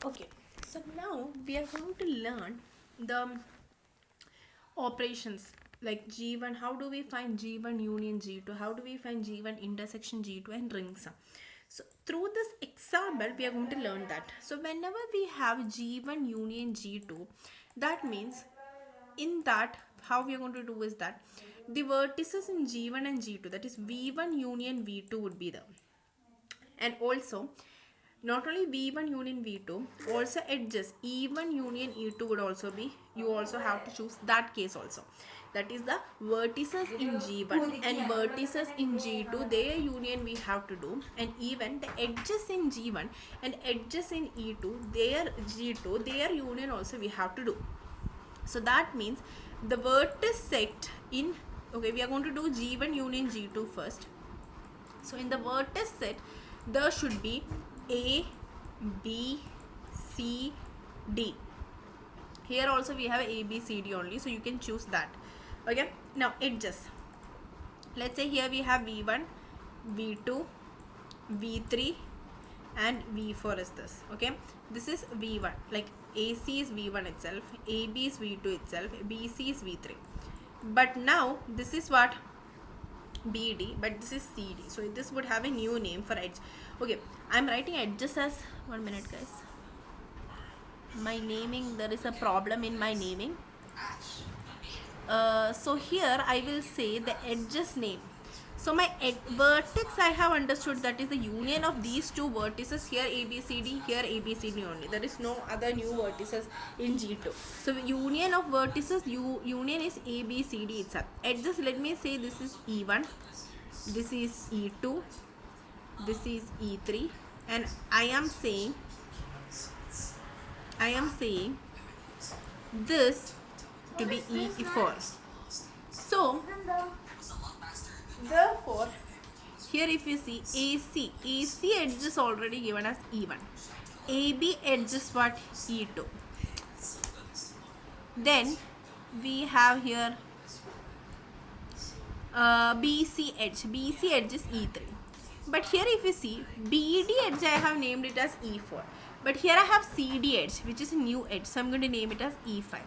Okay, so now we are going to learn the operations like G1. How do we find G1 union G2? How do we find G1 intersection G2 and rings? So through this example, we are going to learn that. So whenever we have G1 union G2, that means in that, how we are going to do is that the vertices in G1 and G2, that is V1 union V2 would be there. And also, not only V1 union V2, also edges E1 union E2 would also be, you also have to choose that case also. That is the vertices in G1 and vertices in G2, their union we have to do, and even the edges in G1 and edges in E2, their G2, their union also we have to do. So that means the vertex set in, okay, we are going to do G1 union G2 first. So in the vertex set, there should be A, B, C, D. Here also we have A, B, C, D only, so you can choose that. Okay. Now edges. Let's say here we have V1, V2, V3, and V4 is this. Okay. This is V1. Like AC is V1 itself, AB is V2 itself, BC is V3. But now this is what? BD, but this is CD, so this would have a new name for edge. Okay, I'm writing edges as, 1 minute guys, my naming, there is a problem in my naming. So here I will say the edges name. So my vertex I have understood, that is the union of these two vertices, here ABCD, here ABCD only. There is no other new vertices in G2. So union of vertices, union is ABCD itself. Edges, let me say this is E1, this is E2, this is E3, and I am saying this to be E4. So therefore, here if you see AC edge is already given as E1. AB edge is what? E2. Then we have here BC edge. BC edge is E3. But here if you see BD edge, I have named it as E4. But here I have CD edge, which is a new edge. So I'm going to name it as E5.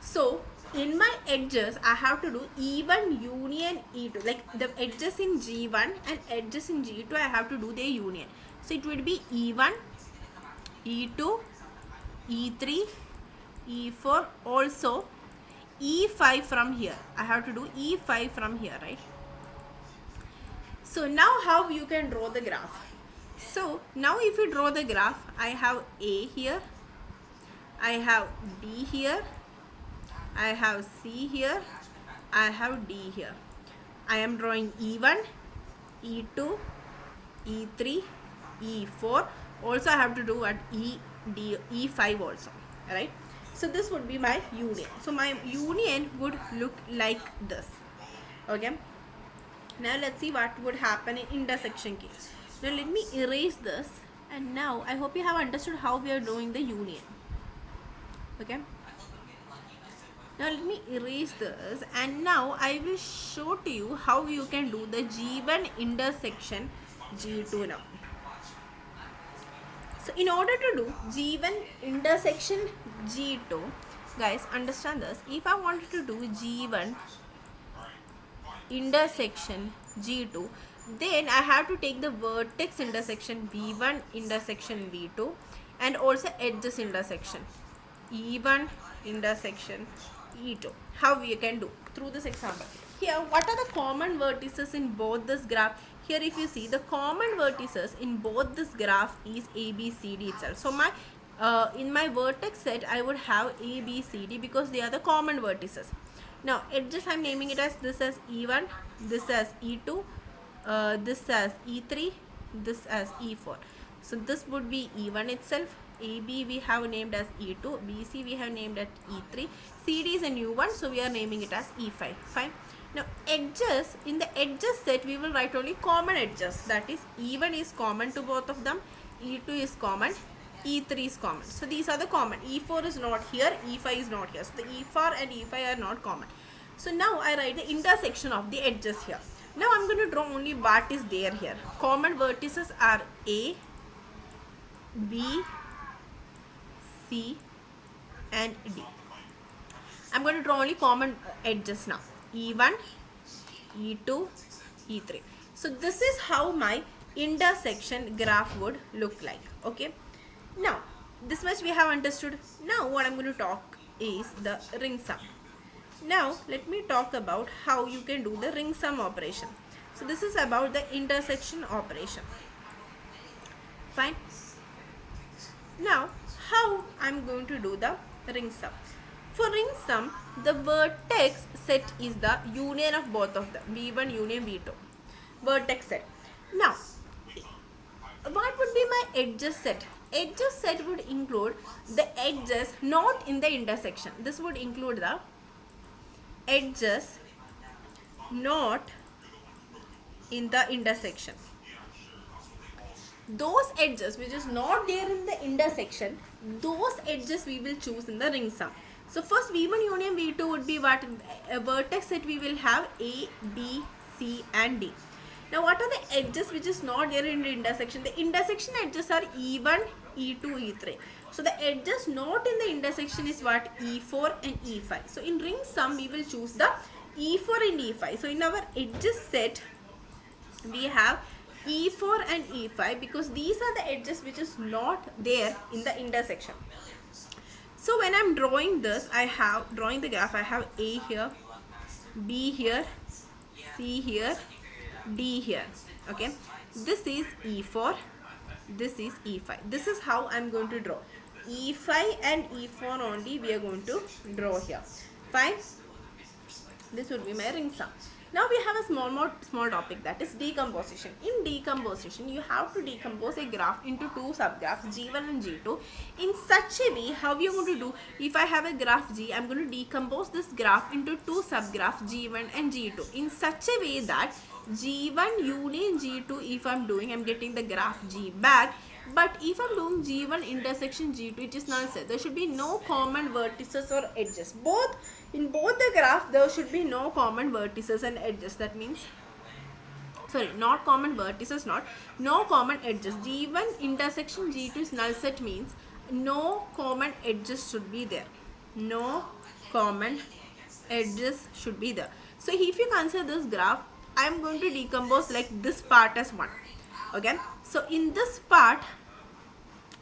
So in my edges, I have to do E1 union E2. Like the edges in G1 and edges in G2, I have to do their union. So it would be E1, E2, E3, E4, also E5 from here. I have to do E5 from here, right? So now how you can draw the graph? So now if you draw the graph, I have A here, I have B here, I have C here, I have D here. I am drawing E1, E2, E3, E4. Also I have to do at E5 also, right? So this would be my union. So my union would look like this. Okay. Now let's see what would happen in intersection case. Now let me erase this, and now I hope you have understood how we are doing the union. Okay. Now let me erase this, and now I will show to you how you can do the G1 intersection G2 now. So in order to do G1 intersection G2, guys, understand this. If I wanted to do G1 intersection G2, then I have to take the vertex intersection V1 intersection V2 and also edges intersection E1 intersection E2. How we can do through this example. Here, what are the common vertices in both this graph? Here if you see, the common vertices in both this graph is ABCD itself. So my in my vertex set I would have ABCD because they are the common vertices. Now edges, I'm naming it as this as E1, this as E2, this as E3, this as E4. So this would be E1 itself. AB we have named as E2, BC we have named as E3, CD is a new one, so we are naming it as E5. Fine. Now edges, in the edges set we will write only common edges, that is E1 is common to both of them, E2 is common, E3 is common. So these are the common. E4 is not here, E5 is not here. So the E4 and E5 are not common. So now I write the intersection of the edges here. Now I'm going to draw only what is there here. Common vertices are A, B, C, and D. I'm going to draw only common edges now. E1, E2, E3. So this is how my intersection graph would look like. Okay. Now, this much we have understood. Now what I'm going to talk is the ring sum. Now let me talk about how you can do the ring sum operation. So this is about the intersection operation. Fine. Now how I'm going to do the ring sum. For ring sum, the vertex set is the union of both of them, V1 union V2. Vertex set. Now, what would be my edges set? Edges set would include the edges not in the intersection. This would include the edges not in the intersection. Those edges which is not there in the intersection, those edges we will choose in the ring sum. So first V1 union V2 would be what? A vertex set we will have A, B, C and D. Now what are the edges which is not there in the intersection? The intersection edges are E1, E2, E3. So the edges not in the intersection is what? E4 and E5. So in ring sum we will choose the E4 and E5. So in our edges set we have E4 and E5 because these are the edges which is not there in the intersection. So when I'm drawing this, drawing the graph, I have A here, B here, C here, D here. Okay, this is E4, this is E5. This is how I'm going to draw. E5 and E4 only we are going to draw here. Fine. This would be my ring sum. Now we have a small topic, that is decomposition. In decomposition, you have to decompose a graph into two subgraphs G1 and G2 in such a way. How we are going to do? If I have a graph G, I am going to decompose this graph into two subgraphs G1 and G2 in such a way that G1 union G2, if I am doing, I am getting the graph G back. But if I am doing G1 intersection G2, it is null set. There should be no common vertices or edges. In both the graph, there should be no common vertices and edges. That means, sorry, not common vertices, no common edges. G1 intersection G2 is null set means no common edges should be there. No common edges should be there. So if you consider this graph, I am going to decompose like this part as one. Okay, so in this part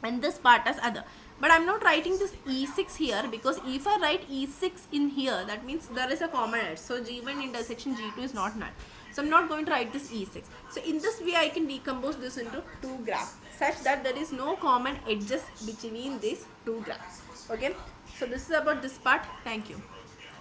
and this part as other. But I am not writing this E6 here because if I write E6 in here, that means there is a common edge. So G1 intersection G2 is not null. So I am not going to write this E6. So in this way I can decompose this into two graphs such that there is no common edges between these two graphs. Okay. So this is about this part. Thank you.